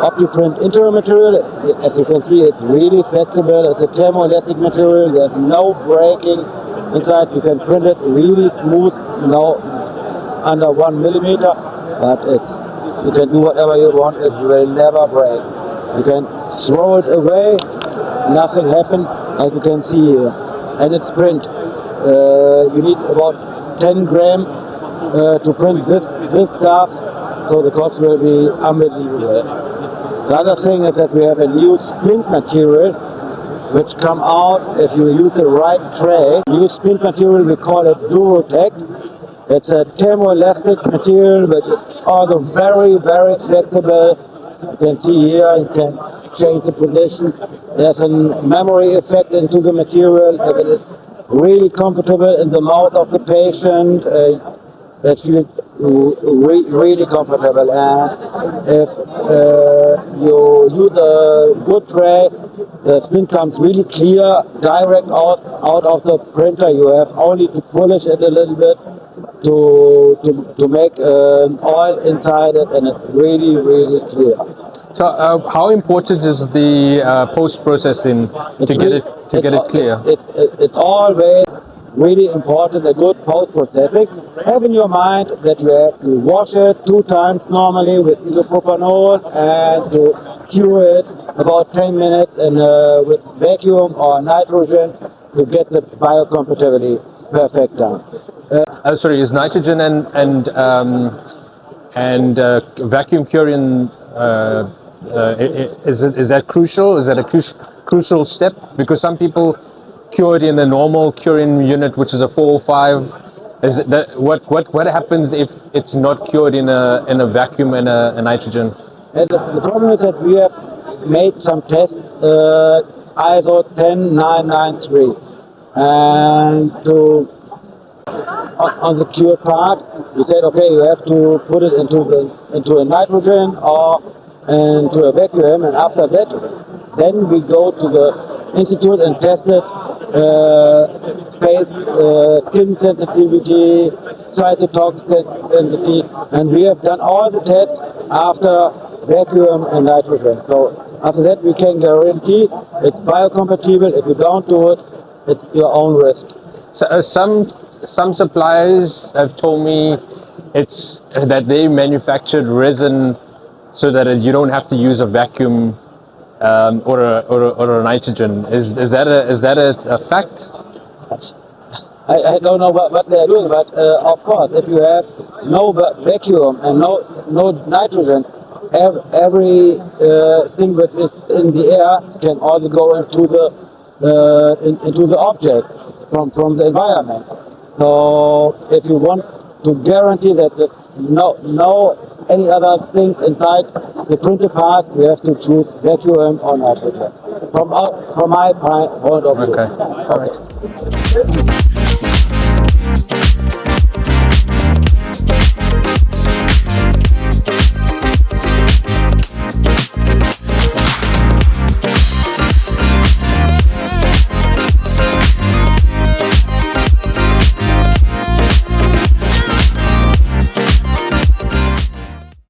Optiprint interior material. As you can see, it's really flexible. It's a thermoelastic material. There's no breaking inside. You can print it really smooth, under 1 millimeter, but you can do whatever you want. It will never break. You can throw it away. Nothing happened, like you can see here. And it's print. You need about 10 gram to print this stuff, so the cost will be unbelievable. The other thing is that we have a new splint material which come out if you use the right tray. New splint material, we call it Durotech. It's a thermoelastic material which is also very, very flexible. You can see here, you can change the position. There's a memory effect into the material. If it is really comfortable in the mouth of the patient, it feels really comfortable. And if you use a good tray, the splint comes really clear, direct out of the printer. You have only to polish it a little bit to make oil inside it, and it's really, really clear. So how important is the post-processing to get it clear? It's always really important, a good post-processing. Have in your mind that you have to wash it 2 times normally with isopropanol and to cure it about 10 minutes with vacuum or nitrogen to get the biocompatibility perfect done. Sorry, is nitrogen and vacuum curing is that crucial? Is that a crucial step? Because some people cure it in a normal curing unit, which is a 405. Is that what happens if it's not cured in a vacuum and a nitrogen? The problem is that we have made some tests, ISO 10993, and on the cured part, we said, okay, you have to put it into a nitrogen or into a vacuum, and after that, then we go to the institute and test it, face, skin sensitivity, cytotoxicity, and we have done all the tests after vacuum and nitrogen. So after that, we can guarantee it's biocompatible. If you don't do it, it's your own risk. So some suppliers have told me it's that they manufactured resin so that you don't have to use a vacuum or a nitrogen. Is that a fact? I don't know what they're doing, but of course, if you have no vacuum and no nitrogen, every thing that is in the air can also go into the object from the environment. So if you want to guarantee that there's no any other things inside the printed part, we have to choose vacuum or nitrogen. From my point of view. Okay. All right.